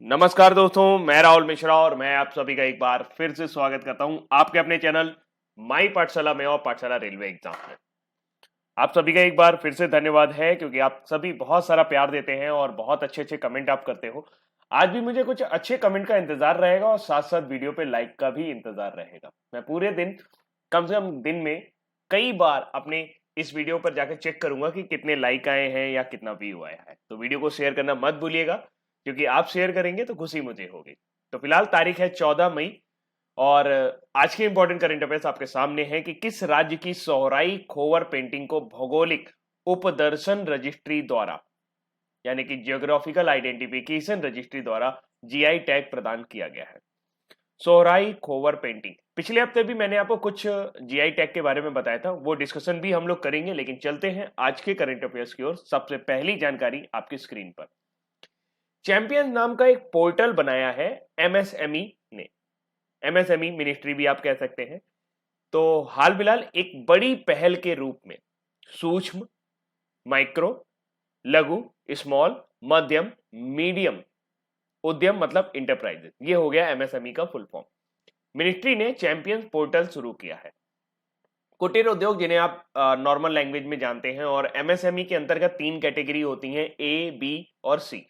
नमस्कार दोस्तों, मैं राहुल मिश्रा और मैं आप सभी का एक बार फिर से स्वागत करता हूं आपके अपने चैनल माई पाठशाला में और पाठशाला रेलवे एग्जाम में। आप सभी का एक बार फिर से धन्यवाद है क्योंकि आप सभी बहुत सारा प्यार देते हैं और बहुत अच्छे अच्छे कमेंट आप करते हो। आज भी मुझे कुछ अच्छे कमेंट का इंतजार रहेगा और साथ साथ वीडियो पे लाइक का भी इंतजार रहेगा। मैं पूरे दिन कम से कम दिन में कई बार अपने इस वीडियो पर जाकर चेक करूंगा कि कितने लाइक आए हैं या कितना व्यू आया है। तो वीडियो को शेयर करना मत भूलिएगा क्योंकि आप शेयर करेंगे तो खुशी मुझे होगी। तो फिलहाल तारीख है 14 मई और आज के इंपॉर्टेंट करंट अफेयर्स आपके सामने है कि किस राज्य की सोहराई खोवर पेंटिंग को भौगोलिक उपदर्शन रजिस्ट्री द्वारा यानी कि जियोग्राफिकल आइडेंटिफिकेशन रजिस्ट्री द्वारा जीआई टैग प्रदान किया गया है। सोहराई खोवर पेंटिंग, पिछले हफ्ते भी मैंने आपको कुछ जीआई टैग के बारे में बताया था, वो डिस्कशन भी हम लोग करेंगे, लेकिन चलते हैं आज के करंट अफेयर्स की ओर। सबसे पहली जानकारी आपकी स्क्रीन पर। चैंपियन नाम का एक पोर्टल बनाया है एमएसएमई ने। एमएसएमई मिनिस्ट्री भी आप कह सकते हैं। तो हाल फिलहाल एक बड़ी पहल के रूप में सूक्ष्म, माइक्रो, लघु, स्मॉल, मध्यम, मीडियम उद्यम मतलब इंटरप्राइजेस, ये हो गया एमएसएमई का फुल फॉर्म। मिनिस्ट्री ने चैंपियंस पोर्टल शुरू किया है। कुटीर उद्योग जिन्हें आप नॉर्मल लैंग्वेज में जानते हैं, और एमएसएमई के अंतर्गत तीन कैटेगरी होती हैं, ए, बी और सी।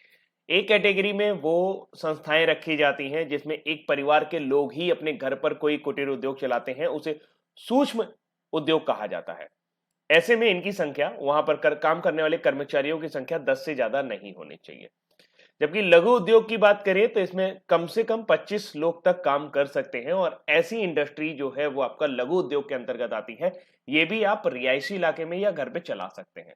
एक कैटेगरी में वो संस्थाएं रखी जाती हैं जिसमें एक परिवार के लोग ही अपने घर पर कोई कुटीर उद्योग चलाते हैं, उसे सूक्ष्म उद्योग कहा जाता है। ऐसे में इनकी संख्या, वहां पर काम करने वाले कर्मचारियों की संख्या 10 से ज्यादा नहीं होनी चाहिए। जबकि लघु उद्योग की बात करें तो इसमें कम से कम 25 लोग तक काम कर सकते हैं, और ऐसी इंडस्ट्री जो है वो आपका लघु उद्योग के अंतर्गत आती है। ये भी आप रिहायशी इलाके में या घर पे चला सकते हैं।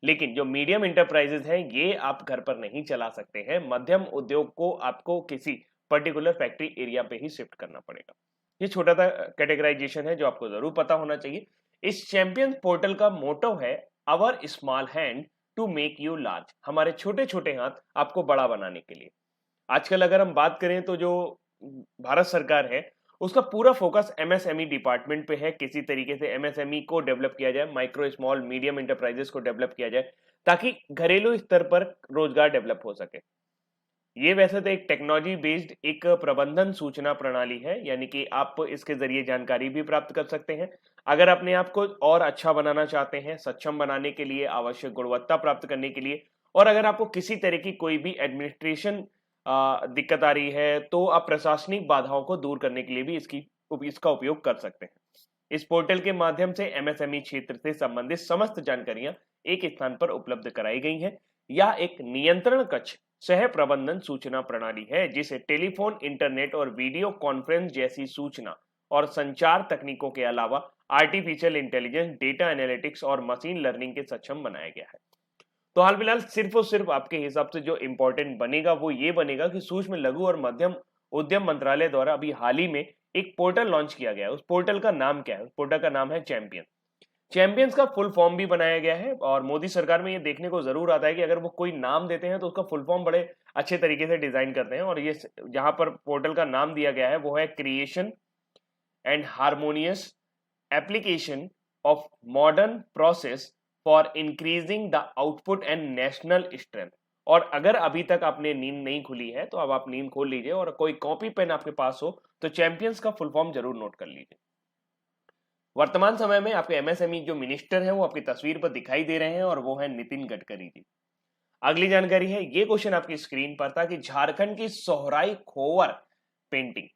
लेकिन जो मीडियम इंटरप्राइजेज हैं ये आप घर पर नहीं चला सकते हैं। मध्यम उद्योग को आपको किसी पर्टिकुलर फैक्ट्री एरिया पे ही शिफ्ट करना पड़ेगा। ये छोटा सा कैटेगराइजेशन है जो आपको जरूर पता होना चाहिए। इस चैंपियन पोर्टल का मोटो है our small hand to make you large, हमारे छोटे छोटे हाथ आपको बड़ा बनाने के लिए। आजकल अगर हम बात करें तो जो भारत सरकार है उसका पूरा फोकस एमएसएमई डिपार्टमेंट पे है। किसी तरीके से एमएसएमई को डेवलप किया जाए, माइक्रो स्मॉल मीडियम इंटरप्राइजेस को डेवलप किया जाए, ताकि घरेलू स्तर पर रोजगार डेवलप हो सके। ये वैसे तो एक टेक्नोलॉजी बेस्ड एक प्रबंधन सूचना प्रणाली है, यानी कि आप इसके जरिए जानकारी भी प्राप्त कर सकते हैं। अगर अपने आप को और अच्छा बनाना चाहते हैं, सक्षम बनाने के लिए, आवश्यक गुणवत्ता प्राप्त करने के लिए, और अगर आपको किसी तरह की कोई भी एडमिनिस्ट्रेशन दिक्कत आ रही है, तो आप प्रशासनिक बाधाओं को दूर करने के लिए भी इसका उपयोग कर सकते हैं। इस पोर्टल के माध्यम से एमएसएमई क्षेत्र से संबंधित समस्त जानकारियां एक स्थान पर उपलब्ध कराई गई हैं। यह एक नियंत्रण कक्ष सह प्रबंधन सूचना प्रणाली है जिसे टेलीफोन, इंटरनेट और वीडियो कॉन्फ्रेंस जैसी सूचना और संचार तकनीकों के अलावा आर्टिफिशियल इंटेलिजेंस, डेटा एनालिटिक्स और मशीन लर्निंग के सक्षम बनाया गया है। तो हाल फिलहाल सिर्फ और सिर्फ आपके हिसाब से जो इंपॉर्टेंट बनेगा वो ये बनेगा कि सूक्ष्म, लघु और मध्यम उद्यम मंत्रालय द्वारा अभी हाल ही में एक पोर्टल लॉन्च किया गया है। उस पोर्टल का नाम क्या है? उस पोर्टल का नाम है चैंपियन। चैंपियंस का फुल फॉर्म भी बनाया गया है, और मोदी सरकार में ये देखने को जरूर आता है कि अगर वो कोई नाम देते हैं तो उसका फुल फॉर्म बड़े अच्छे तरीके से डिजाइन करते हैं। और ये जहां पर पोर्टल का नाम दिया गया है वो है creation and harmonious application of modern process for increasing the output and national strength. और अगर अभी तक आपने नींद नहीं खुली है तो अब आप नींद खोल लीजिए, और कोई कॉपी पेन आपके पास हो तो चैंपियंस का फुल फॉर्म जरूर नोट कर लीजिए। वर्तमान समय में आपके एमएसएमई जो मिनिस्टर है वो आपकी तस्वीर पर दिखाई दे रहे हैं, और वो है नितिन गडकरी जी। अगली जानकारी है, ये क्वेश्चन आपकी स्क्रीन पर था कि झारखंड की सोहराई खोवर पेंटिंग,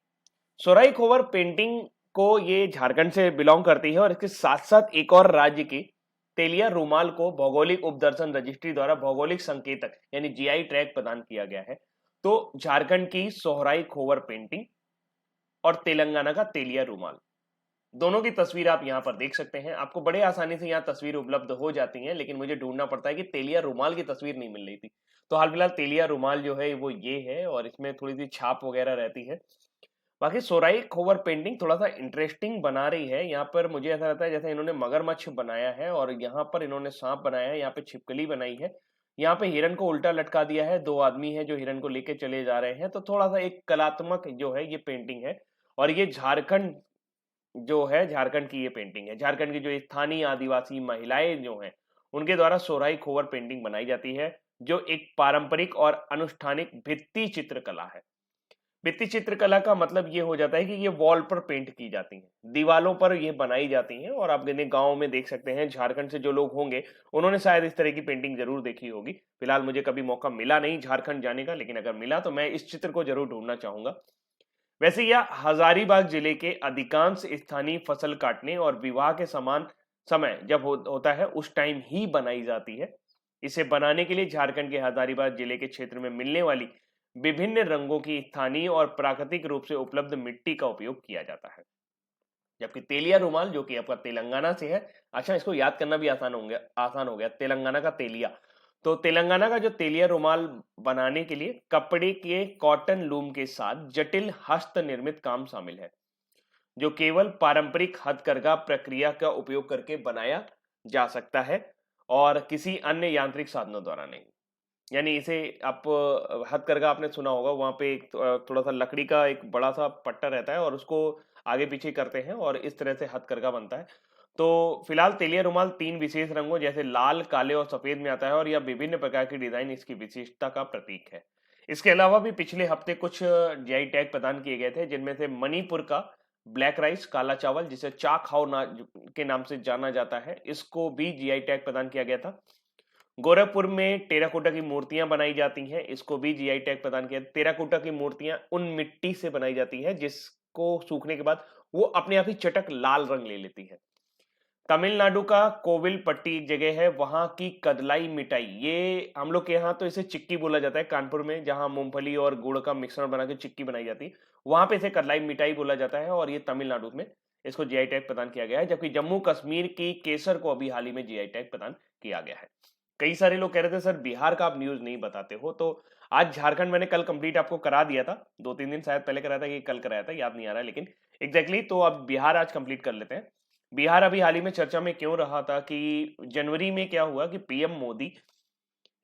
सोहराई खोवर पेंटिंग को ये झारखंड से बिलोंग करती है, और इसके साथ साथ एक और राज्य की तेलिया रूमाल को भौगोलिक उपदर्शन रजिस्ट्री द्वारा भौगोलिक संकेतक यानी जीआई टैग प्रदान किया गया है। तो झारखंड की सोहराई खोवर पेंटिंग और तेलंगाना का तेलिया रूमाल, दोनों की तस्वीर आप यहाँ पर देख सकते हैं। आपको बड़े आसानी से यहाँ तस्वीर उपलब्ध हो जाती है, लेकिन मुझे ढूंढना पड़ता है कि तेलिया रूमाल की तस्वीर नहीं मिल रही थी। तो हाल फिलहाल तेलिया रूमाल जो है वो ये है, और इसमें थोड़ी सी छाप वगैरह रहती है। बाकी सोहराई खोवर पेंटिंग थोड़ा सा इंटरेस्टिंग बना रही है। यहाँ पर मुझे ऐसा लगता है जैसे इन्होंने मगरमच्छ बनाया है, और यहाँ पर इन्होंने सांप बनाया है, यहाँ पे छिपकली बनाई है, यहाँ पे हिरन को उल्टा लटका दिया है, दो आदमी है जो हिरन को लेके चले जा रहे हैं। तो थोड़ा सा एक कलात्मक जो है ये पेंटिंग है, और ये झारखंड जो है, झारखंड की ये पेंटिंग है। झारखंड की जो स्थानीय आदिवासी महिलाएं जो हैं उनके द्वारा सोहराई खोवर पेंटिंग बनाई जाती है। जो एक पारंपरिक और अनुष्ठानिक भित्ति चित्रकला है। भित्ति चित्रकला का मतलब ये हो जाता है कि ये वॉल पर पेंट की जाती हैं, दीवालों पर ये बनाई जाती हैं। और आप यदि गांव में देख सकते हैं, झारखंड से जो लोग होंगे उन्होंने शायद इस तरह की पेंटिंग जरूर देखी होगी। फिलहाल मुझे कभी मौका मिला नहीं झारखंड जाने का, लेकिन अगर मिला तो मैं इस चित्र को जरूर ढूंढना चाहूंगा। वैसे यह हजारीबाग जिले के अधिकांश स्थानीय फसल काटने और विवाह के समान समय जब होता है उस टाइम ही बनाई जाती है। इसे बनाने के लिए झारखंड के हजारीबाग जिले के क्षेत्र में मिलने वाली विभिन्न रंगों की स्थानीय और प्राकृतिक रूप से उपलब्ध मिट्टी का उपयोग किया जाता है। जबकि तेलिया रुमाल जो कि आपका तेलंगाना से है, अच्छा इसको याद करना भी आसान हो गया, तेलंगाना का तेलिया। तो तेलंगाना का जो तेलिया रुमाल बनाने के लिए कपड़े के कॉटन लूम के साथ जटिल हस्त निर्मित काम शामिल है, जो केवल पारंपरिक हथकरघा प्रक्रिया का उपयोग करके बनाया जा सकता है और किसी अन्य यांत्रिक साधनों द्वारा नहीं। यानी इसे आप हथकरघा आपने सुना होगा, वहां पे एक थोड़ा सा लकड़ी का एक बड़ा सा पट्टा रहता है और उसको आगे पीछे करते हैं और इस तरह से हथकरघा बनता है। तो फिलहाल तेलिया रुमाल 3 विशेष रंगों जैसे लाल, काले और सफेद में आता है और यह विभिन्न प्रकार की डिजाइन इसकी विशेषता का प्रतीक है। इसके अलावा भी पिछले हफ्ते कुछ जीआई टैग प्रदान किए गए थे, जिनमें से मणिपुर का ब्लैक राइस, काला चावल जिसे चा खाओ के नाम से जाना जाता है, इसको भी जीआई टैग प्रदान किया गया था। गोरखपुर में टेराकोटा की मूर्तियां बनाई जाती हैं, इसको भी जीआई टैग प्रदान किया। टेराकोटा की मूर्तियां उन मिट्टी से बनाई जाती है जिसको सूखने के बाद वो अपने आप ही चटक लाल रंग ले लेती है। तमिलनाडु का कोविलपट्टी एक जगह है, वहां की कदलाई मिठाई, ये हम लोग के यहाँ तो इसे चिक्की बोला जाता है, कानपुर में जहां मूंगफली और गुड़ का मिश्रण बना के चिक्की बनाई जाती है, वहां पे इसे कदलाई मिठाई बोला जाता है और ये तमिलनाडु में इसको जीआई टैग प्रदान किया गया है। जबकि जम्मू कश्मीर की केसर को अभी हाल ही में जीआई टैग प्रदान किया गया है। कई सारे लोग कह रहे थे सर बिहार का आप न्यूज नहीं बताते हो, तो आज झारखंड मैंने कल कंप्लीट आपको करा दिया था, 2-3 दिन शायद पहले कराया था कि कल कराया था, याद नहीं आ रहा है लेकिन एग्जैक्टली। तो अब बिहार आज कंप्लीट कर लेते हैं। बिहार अभी हाल ही में चर्चा में क्यों रहा था कि जनवरी में क्या हुआ कि पीएम मोदी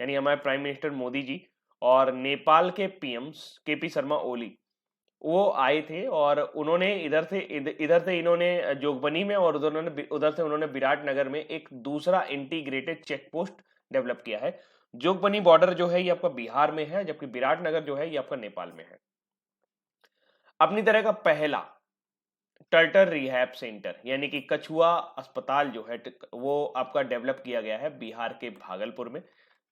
यानी हमारे प्राइम मिनिस्टर मोदी जी और नेपाल के पीएम केपी शर्मा ओली वो आए थे और उन्होंने इधर से इन्होंने जोगबनी में और उधर से उन्होंने विराटनगर में एक दूसरा इंटीग्रेटेड चेक पोस्ट डेवलप किया है। जोगबनी बॉर्डर जो है ये आपका बिहार में है, जबकि विराटनगर जो है ये आपका नेपाल में है। अपनी तरह का पहला टर्टल रिहैब सेंटर यानी कि कछुआ अस्पताल जो है वो आपका डेवलप किया गया है बिहार के भागलपुर में,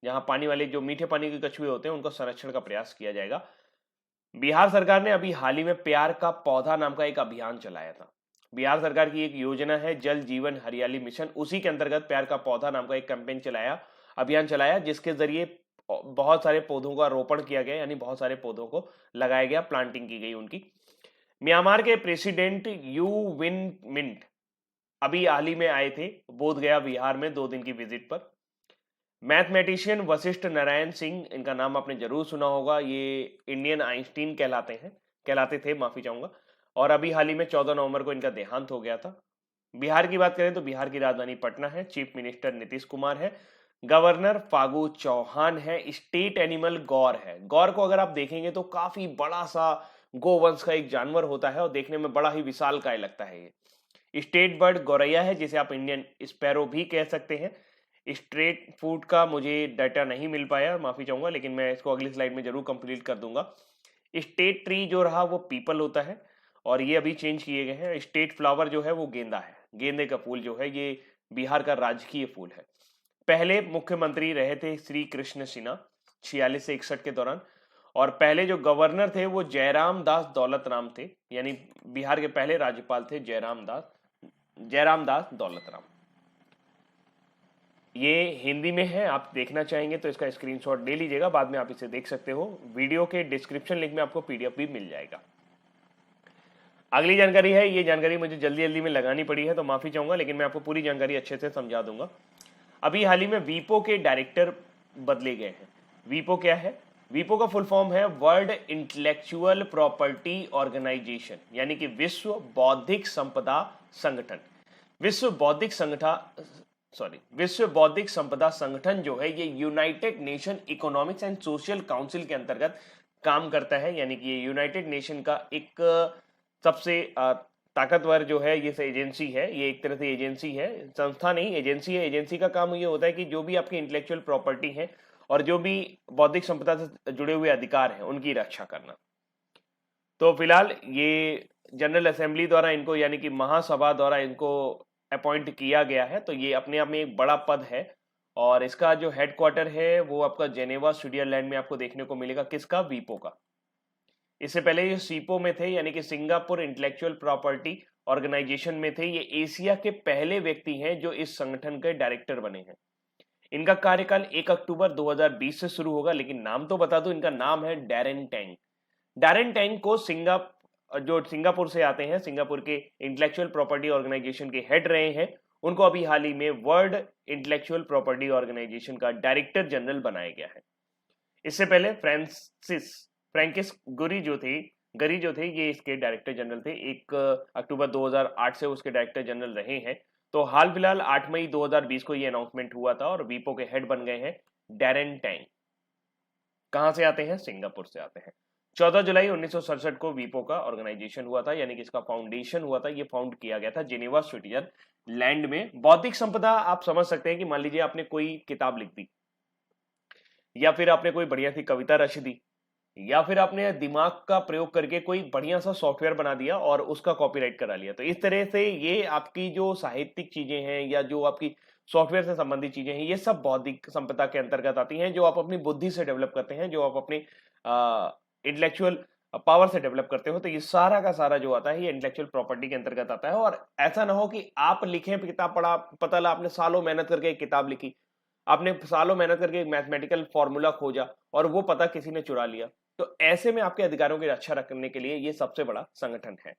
जहां पानी वाले जो मीठे पानी के कछुए होते हैं उनका संरक्षण का प्रयास किया जाएगा। बिहार सरकार ने अभी हाल ही में प्यार का पौधा नाम का एक अभियान चलाया था। बिहार सरकार की एक योजना है जल जीवन हरियाली मिशन, उसी के अंतर्गत प्यार का पौधा नाम का एक कैंपेन अभियान चलाया, जिसके जरिए बहुत सारे पौधों का रोपण किया गया, यानी बहुत सारे पौधों को लगाया गया, प्लांटिंग की गई उनकी। म्यांमार के प्रेसिडेंट यू विन मिंट अभी हाल ही में आए थे बोधगया बिहार में 2 दिन की विजिट पर। मैथमेटिशियन वशिष्ठ नारायण सिंह, इनका नाम आपने जरूर सुना होगा, ये इंडियन आइंस्टीन कहलाते थे, माफी चाहूंगा। और अभी हाल ही में 14 नवंबर को इनका देहांत हो गया था। बिहार की बात करें तो बिहार की राजधानी पटना है, चीफ मिनिस्टर नीतीश कुमार है, गवर्नर फागू चौहान है, स्टेट एनिमल गौर है। गौर को अगर आप देखेंगे तो काफी बड़ा सा गोवंश का एक जानवर होता है और देखने में बड़ा ही विशालकाय लगता है। ये स्टेट बर्ड गौरैया है, जिसे आप इंडियन स्पैरो भी कह सकते हैं। स्ट्रेट फूड का मुझे डाटा नहीं मिल पाया, माफी चाहूंगा, लेकिन मैं इसको अगली स्लाइड में जरूर कंप्लीट कर दूंगा। स्टेट ट्री जो रहा वो पीपल होता है और ये अभी चेंज किए गए हैं। स्टेट फ्लावर जो है वो गेंदा है, गेंदे का फूल जो है ये बिहार का राजकीय फूल है। पहले मुख्यमंत्री रहे थे श्री कृष्ण सिन्हा 46 से 61 के दौरान, और पहले जो गवर्नर थे वो जयराम दास दौलत राम थे, यानी बिहार के पहले राज्यपाल थे जयराम दास दौलत राम। ये हिंदी में है, आप देखना चाहेंगे तो इसका स्क्रीनशॉट ले लीजिएगा, बाद में आप इसे देख सकते हो। वीडियो के डिस्क्रिप्शन लिंक में आपको पीडीएफ भी मिल जाएगा। अगली जानकारी है, ये जानकारी मुझे जल्दी में लगानी पड़ी है तो माफी चाहूंगा, लेकिन मैं आपको पूरी जानकारी अच्छे से समझा दूंगा। अभी हाल ही में वीपो के डायरेक्टर बदले गए हैं। वीपो क्या है? वीपो का फुल फॉर्म है वर्ल्ड इंटेलेक्चुअल प्रॉपर्टी ऑर्गेनाइजेशन, यानी कि विश्व बौद्धिक संपदा संगठन। विश्व बौद्धिक संपदा संगठन जो है ये United nation economics and social council के अंतर्गत काम करता है, यानी कि ये यूनाइटेड नेशन का एक सबसे ताकतवर जो है ये एजेंसी है। ये एक तरह से एजेंसी है, संस्था नहीं, एजेंसी है। एजेंसी का काम ये होता है कि जो भी आपकी इंटेलेक्चुअल प्रॉपर्टी है और जो भी बौद्धिक संपदा से जुड़े हुए अधिकार हैं उनकी रक्षा करना। तो फिलहाल ये जनरल असेंबली द्वारा इनको यानी कि महासभा द्वारा इनको अपॉइंट किया गया है, तो ये अपने आप में एक बड़ा पद है और इसका जो हेडक्वार्टर है वो आपका जेनेवा स्विट्जरलैंड में आपको देखने को मिलेगा। किसका? वीपो का। इससे पहले ये सीपो में थे यानी कि सिंगापुर इंटेलेक्चुअल प्रॉपर्टी ऑर्गेनाइजेशन में थे। ये एशिया के पहले व्यक्ति हैं जो इस संगठन के डायरेक्टर बने हैं। इनका कार्यकाल 1 अक्टूबर 2020 से शुरू होगा, लेकिन नाम तो बता दूं, इनका नाम है डैरेन टैंग। डैरेन टैंग को जो सिंगापुर से आते हैं, सिंगापुर के इंटेलेक्चुअल प्रॉपर्टी ऑर्गेनाइजेशन के हेड रहे हैं, उनको अभी हाल ही में वर्ल्ड इंटेलेक्चुअल प्रॉपर्टी ऑर्गेनाइजेशन का डायरेक्टर जनरल बनाया गया है। इससे पहले फ्रैंकिस गरी जो थे ये इसके डायरेक्टर जनरल थे। 1 अक्टूबर 2008 से उसके डायरेक्टर जनरल रहे हैं। तो हाल फिलहाल 8 मई 2020 को ये अनाउंसमेंट हुआ था और वीपो के हेड बन गए हैं डैरेन टैंग। कहां से आते हैं? सिंगापुर से आते हैं। 14 जुलाई 1967 को वीपो का ऑर्गेनाइजेशन हुआ था, यानी कि इसका फाउंडेशन हुआ था। ये फाउंड किया गया था जेनेवा स्विट्जरलैंड में। बौद्धिक संपदा आप समझ सकते हैं कि मान लीजिए आपने कोई किताब लिख दी या फिर आपने कोई बढ़िया सी कविता रच दी या फिर आपने दिमाग का प्रयोग करके कोई बढ़िया सा सॉफ्टवेयर बना दिया और उसका कॉपीराइट करा लिया। तो इस तरह से ये आपकी जो साहित्यिक चीजें हैं या जो आपकी सॉफ्टवेयर से संबंधित चीजें हैं, ये सब बौद्धिक संपदा के अंतर्गत आती हैं, जो आप अपनी बुद्धि से डेवलप करते हैं, जो आप अपने इंटेलेक्चुअल पावर से डेवलप करते हो। तो ये सारा का सारा जो आता है ये इंटेलेक्चुअल प्रॉपर्टी के अंतर्गत आता है। और ऐसा ना हो कि आप लिखें किताब पढ़ा, पता लगा आपने सालों मेहनत करके एक किताब लिखी, आपने सालों मेहनत करके एक मैथमेटिकल फॉर्मूला खोजा और वो पता किसी ने चुरा लिया। तो ऐसे में आपके अधिकारों की रक्षा रखने के लिए ये सबसे बड़ा संगठन है।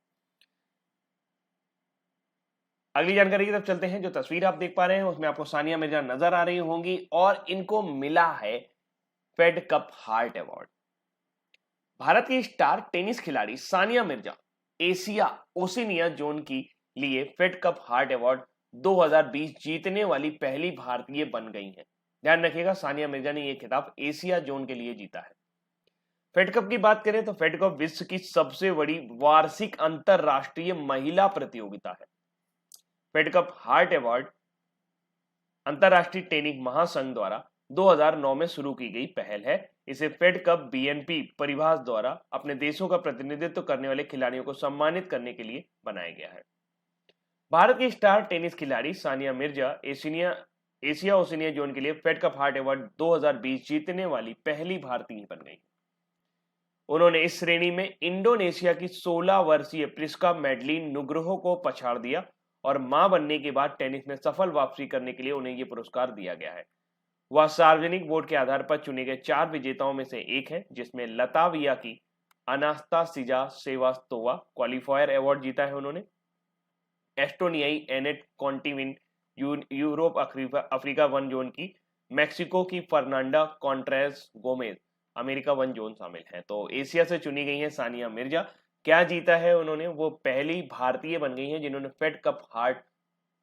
अगली जानकारी की तरफ चलते हैं। जो तस्वीर आप देख पा रहे हैं उसमें आपको सानिया मिर्जा नजर आ रही होंगी और इनको मिला है Fed Cup heart award. Bharat की स्टार टेनिस खिलाड़ी Sania Mirza Asia Oceania zone की लिए फेड कप हार्ट अवार्ड 2020 जीतने वाली पहली भारतीय बन गई हैं। ध्यान रखिएगा, सानिया मिर्जा ने यह खिताब एशिया जोन के लिए जीता है। फेड कप की बात करें तो फेड कप विश्व की सबसे बड़ी वार्षिक अंतरराष्ट्रीय महिला प्रतियोगिता है। फेड कप हार्ट अवार्ड अंतरराष्ट्रीय टेनिस महासंघ द्वारा 2009 में शुरू की गई पहल है। इसे फेड कप बीएनपी परिभाष द्वारा अपने देशों का प्रतिनिधित्व करने वाले खिलाड़ियों को सम्मानित करने के लिए बनाया गया है। भारत की स्टार टेनिस खिलाड़ी Sania Mirza Asia Oceania zone के लिए फेड कप हार्ट अवार्ड 2020 जीतने वाली पहली भारतीय बन गई। उन्होंने इस श्रेणी में इंडोनेशिया की 16 वर्षीय प्रिस्का मैडलिन नुग्रोहो को पछाड़ दिया और मां बनने के बाद टेनिस में सफल वापसी करने के लिए उन्हें यह पुरस्कार दिया गया है। वह सार्वजनिक वोट के आधार पर चुने गए 4 विजेताओं में से एक है, जिसमें लताविया की अनास्तासिजा सेवास्तोवा क्वालिफायर अवार्ड जीता है उन्होंने। एस्टोनियाई Anett Kontaveit Europe Africa one zone की, मैक्सिको की Fernanda Contreras Gomez America one zone शामिल है। तो एशिया से चुनी गई है सानिया मिर्जा। क्या जीता है उन्होंने? वो पहली भारतीय बन गई हैं जिन्होंने फेड कप हार्ट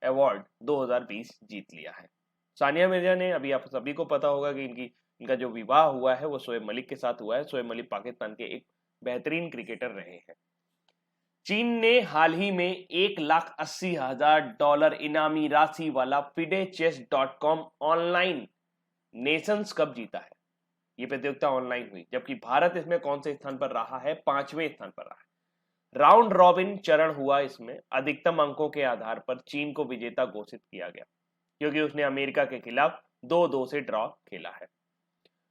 अवार्ड 2020 जीत लिया है। सानिया मिर्जा ने, अभी आप सभी को पता होगा कि इनका जो विवाह हुआ है वो शोएब मलिक के साथ हुआ है। शोएब मलिक पाकिस्तान के एक बेहतरीन क्रिकेटर रहे हैं। चीन ने हाल ही में $1,80,000 इनामी राशि वाला FIDE-Chess.com ऑनलाइन नेशंस कप जीता है। ये प्रतियोगिता ऑनलाइन हुई, जबकि भारत इसमें कौन से स्थान पर रहा है? 5वें स्थान पर रहा है। राउंड रॉबिन चरण हुआ, इसमें अधिकतम अंकों के आधार पर चीन को विजेता घोषित किया गया क्योंकि उसने अमेरिका के खिलाफ 2-2 से ड्रॉ खेला है।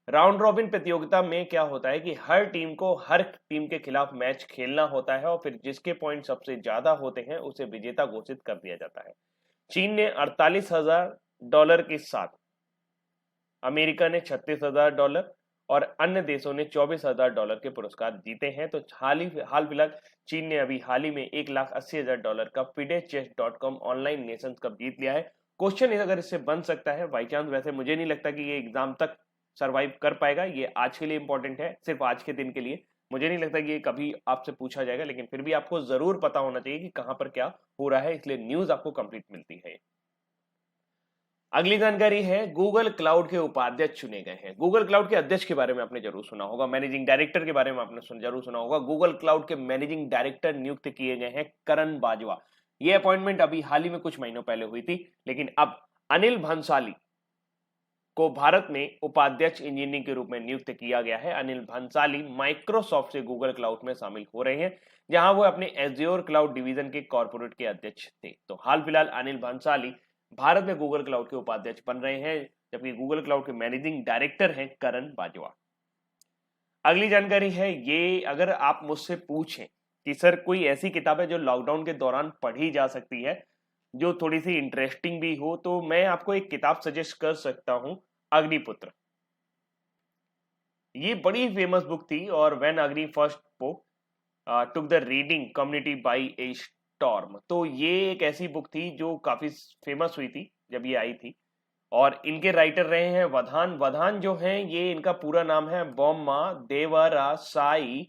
राउंड रॉबिन प्रतियोगिता में क्या होता है कि हर टीम को हर टीम के खिलाफ मैच खेलना होता है और फिर जिसके पॉइंट सबसे ज्यादा होते हैं उसे विजेता घोषित कर दिया जाता है। चीन ने $48,000 के साथ, अमेरिका ने $36,000 और अन्य देशों ने $24,000 के पुरस्कार जीते हैं। तो हाल फिलहाल चीन ने अभी हाल ही में $1,80,000 का FIDE-Chess.com ऑनलाइन नेशंस कप जीत लिया है। क्वेश्चन अगर इससे बन सकता है बाई चांस, वैसे मुझे नहीं लगता कि ये एग्जाम तक सरवाइव कर पाएगा। ये आज के लिए इंपॉर्टेंट है, सिर्फ आज के दिन के लिए। मुझे नहीं लगता कि ये कभी आपसे पूछा जाएगा, लेकिन फिर भी आपको जरूर पता होना चाहिए कि कहां पर क्या हो रहा है, इसलिए न्यूज आपको कंप्लीट मिलती है। अगली जानकारी है, गूगल क्लाउड के उपाध्यक्ष चुने गए हैं। गूगल क्लाउड के अध्यक्ष के बारे में आपने जरूर सुना होगा, मैनेजिंग डायरेक्टर के बारे में आपने जरूर सुना होगा। गूगल क्लाउड के मैनेजिंग डायरेक्टर नियुक्त किए गए हैं करण बाजवा। ये अपॉइंटमेंट अभी हाल ही में कुछ महीनों पहले हुई थी, लेकिन अब अनिल भंसाली को भारत में उपाध्यक्ष इंजीनियरिंग के रूप में नियुक्त किया गया है। अनिल भंसाली माइक्रोसॉफ्ट से गूगल क्लाउड में शामिल हो रहे हैं, जहां वो अपने एज्योर क्लाउड डिवीजन के कॉर्पोरेट के अध्यक्ष थे। तो हाल फिलहाल अनिल भंसाली भारत में गूगल क्लाउड के उपाध्यक्ष बन रहे हैं, जबकि गूगल क्लाउड के मैनेजिंग डायरेक्टर हैं करण बाजवा। अगली जानकारी है ये, अगर आप मुझसे पूछें कि सर कोई ऐसी किताब है जो लॉकडाउन के दौरान पढ़ी जा सकती है, जो थोड़ी सी इंटरेस्टिंग भी हो, तो मैं आपको एक किताब सजेस्ट कर सकता हूं, अग्निपुत्र। ये बड़ी फेमस बुक थी, और व्हेन अग्नि first book took the reading community bye A storm. तो ये एक ऐसी बुक थी जो काफी फेमस हुई थी जब ये आई थी, और इनके राइटर रहे हैं वधान। वधान जो हैं, ये इनका पूरा नाम है बॉम्मा देवरा साई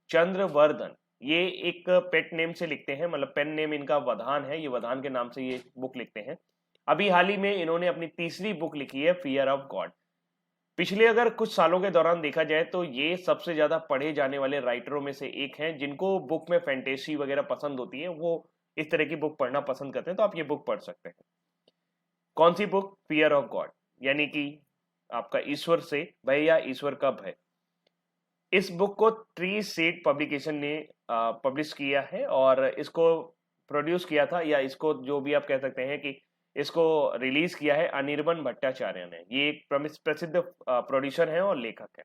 चंद्रवर्धन। ये एक पेट नेम से लिखते हैं, मतलब पेन नेम इनका वधान है, ये वधान के नाम से ये बुक लिखते हैं। अभी हाल ही में इन्होंने अपनी तीसरी बुक लिखी है, फियर ऑफ गॉड। पिछले अगर कुछ सालों के दौरान देखा जाए तो ये सबसे ज्यादा पढ़े जाने वाले राइटरों में से एक हैं, जिनको बुक में फैंटेसी वगैरह पसंद होती है, वो इस तरह की बुक पढ़ना पसंद करते हैं, तो आप ये बुक पढ़ सकते हैं। कौन सी बुक? फियर ऑफ गॉड, यानी कि आपका ईश्वर से भय या ईश्वर का भय। इस बुक को ट्री सीड पब्लिकेशन ने पब्लिश किया है, और इसको प्रोड्यूस किया था, या इसको जो भी आप कह सकते हैं कि इसको रिलीज किया है, अनिर्बन भट्टाचार्य ने। ये एक प्रसिद्ध प्रोड्यूसर है और लेखक है।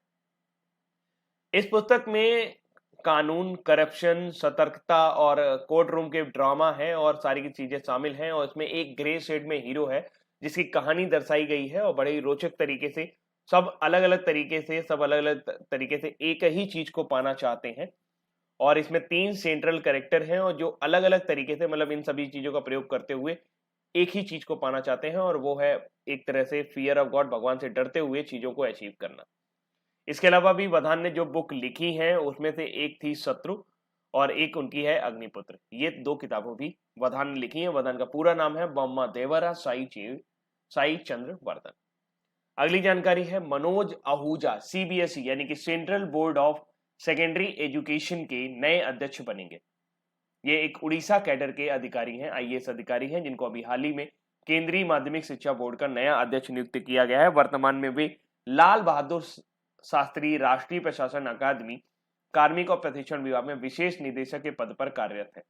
इस पुस्तक में कानून, करप्शन, सतर्कता और कोर्ट रूम के ड्रामा है, और सारी की चीजें शामिल हैं। और इसमें एक ग्रे शेड में हीरो है जिसकी कहानी दर्शाई गई है, और बड़े ही रोचक तरीके से सब अलग अलग तरीके से एक ही चीज को पाना चाहते हैं। और इसमें 3 सेंट्रल कैरेक्टर हैं, और जो अलग अलग तरीके से, मतलब इन सभी चीजों का प्रयोग करते हुए एक ही चीज को पाना चाहते हैं, और वो है एक तरह से फियर ऑफ गॉड, भगवान से डरते हुए चीजों को अचीव करना। इसके अलावा भी वधान ने जो बुक लिखी है उसमें से एक थी शत्रु, और एक उनकी है अग्निपुत्र। ये 2 किताबें भी वधान ने लिखी हैं। वधान का पूरा नाम है बॉम्मा देवरा साई चंद्रवर्धन। अगली जानकारी है, मनोज आहूजा सीबीएसई यानी कि central board of secondary education के नए अध्यक्ष बनेंगे। ये एक उड़ीसा कैडर के अधिकारी हैं, आईएएस अधिकारी हैं, जिनको अभी हाल ही में केंद्रीय माध्यमिक शिक्षा बोर्ड का नया अध्यक्ष नियुक्त किया गया है। वर्तमान में वे लाल बहादुर शास्त्री राष्ट्रीय प्रशासन अकादमी कार्मिक और प्रशिक्षण विभाग में विशेष निदेशक के पद पर कार्यरत है।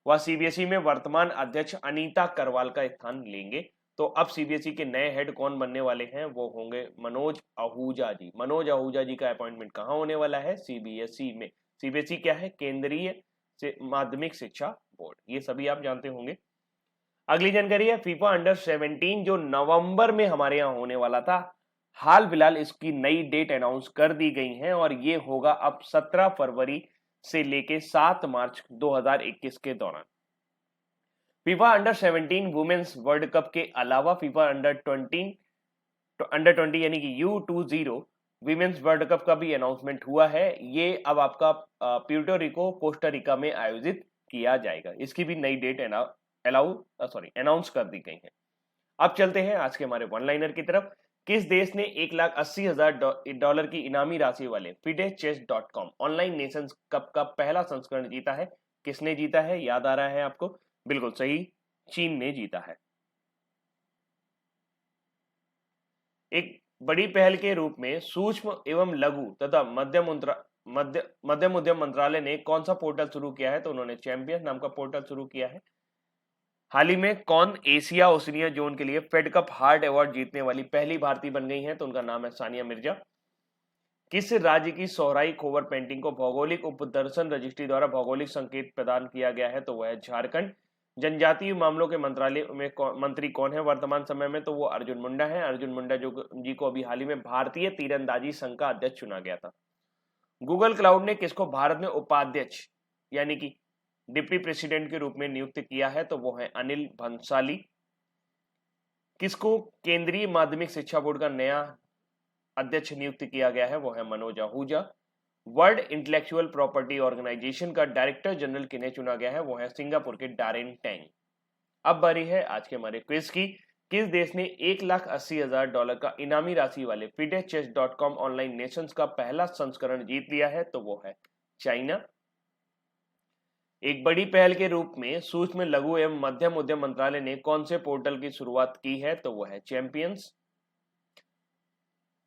वह सीबीएसई में वर्तमान अध्यक्ष अनीता करवाल का स्थान लेंगे। तो अब सीबीएसई के नए हेड कौन बनने वाले हैं? वो होंगे मनोज आहूजा जी। मनोज आहूजा जी का अपॉइंटमेंट कहाँ होने वाला है? सीबीएसई में। सीबीएसई क्या है? केंद्रीय माध्यमिक शिक्षा बोर्ड। ये सभी आप जानते होंगे। अगली जानकारी है, फीफा अंडर 17 जो नवंबर में हमारे यहाँ होने वाला था, हाल फिलहाल इसकी नई डेट अनाउंस कर दी गई है, और ये होगा अब 17 फरवरी से लेके 7 मार्च 2021 के दौरान। FIFA under 17 women's world cup के अलावा फीफा अंडर 20 यानी कि U20 विमेन्स वर्ल्ड कप का भी अनाउंसमेंट हुआ है। ये अब आपका प्यूर्टो रिको कोस्टा रिका में आयोजित किया जाएगा। इसकी भी नई डेट अनाउंस कर दी गई है। अब चलते हैं आज के हमारे वन लाइनर की तरफ। किस देश ने $1,80,000 की इनामी राशि वाले FIDE-Chess.com ऑनलाइन नेशंस कप का पहला संस्करण जीता है? किसने जीता है? याद आ रहा है आपको? बिल्कुल सही, चीन ने जीता है। एक बड़ी पहल के रूप में सूक्ष्म एवं लघु तथा मध्यम उद्यम मंत्रालय ने कौन सा पोर्टल शुरू किया है? तो उन्होंने चैंपियंस नाम का पोर्टल शुरू किया है। हाल ही में कौन एशिया ओशिनिया जोन के लिए फेड कप हार्ट अवार्ड जीतने वाली पहली भारतीय बन गई है? तो उनका नाम है सानिया मिर्जा। किस राज्य की सोहराई खोवर पेंटिंग को भौगोलिक उपदर्शन रजिस्ट्री द्वारा भौगोलिक संकेत प्रदान किया गया है? तो वह है झारखंड। जनजातीय मामलों के मंत्रालय में मंत्री कौन है वर्तमान समय में? तो वो अर्जुन मुंडा है। अर्जुन मुंडा जी को अभी हाल ही में भारतीय तीरंदाजी संघ का अध्यक्ष चुना गया था। गूगल क्लाउड ने किसको भारत में उपाध्यक्ष यानी कि डिप्टी प्रेसिडेंट के रूप में नियुक्त किया है? तो वो है अनिल भंसाली। किसको केंद्रीय माध्यमिक शिक्षा बोर्ड का नया अध्यक्ष नियुक्त किया गया है? वो है Manoj Ahuja. World intellectual property organization का डायरेक्टर जनरल किन्हें चुना गया है? वो है सिंगापुर के डारेन टैंग। अब बारी है आज के हमारे क्विज की। किस देश ने $1,80,000 का इनामी राशि वाले FIDE-Chess.com ऑनलाइन नेशंस का पहला संस्करण जीत लिया है? तो वो है चाइना। एक बड़ी पहल के रूप में सूक्ष्म लघु एवं मध्यम उद्यम मंत्रालय ने कौन से पोर्टल की शुरुआत की है? तो वो है चैंपियंस।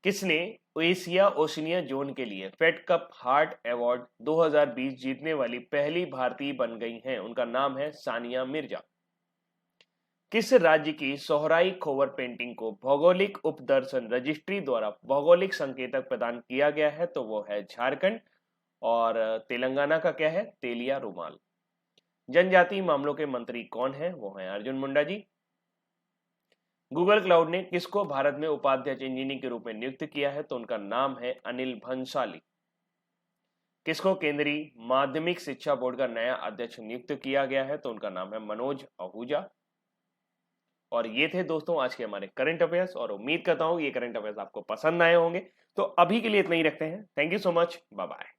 किसने एशिया ओशिनिया जोन के लिए फेड कप हार्ट अवार्ड 2020 जीतने वाली पहली भारतीय बन गई हैं? उनका नाम है सानिया मिर्जा। किस राज्य की सोहराई खोवर पेंटिंग को भौगोलिक उपदर्शन रजिस्ट्री द्वारा भौगोलिक संकेतक प्रदान किया गया है? तो वो है झारखंड। और तेलंगाना का क्या है? तेलिया रुमाल। जनजातीय मामलों के मंत्री कौन है? वो है अर्जुन मुंडा जी। गूगल क्लाउड ने किसको भारत में उपाध्यक्ष इंजीनियर के रूप में नियुक्त किया है? तो उनका नाम है अनिल भंसाली। किसको केंद्रीय माध्यमिक शिक्षा बोर्ड का नया अध्यक्ष नियुक्त किया गया है? तो उनका नाम है मनोज आहूजा। और ये थे दोस्तों आज के हमारे करंट अफेयर्स, और उम्मीद करता हूं ये करंट अफेयर्स आपको पसंद आए होंगे। तो अभी के लिए इतना ही रखते हैं। Thank you so much, bye bye.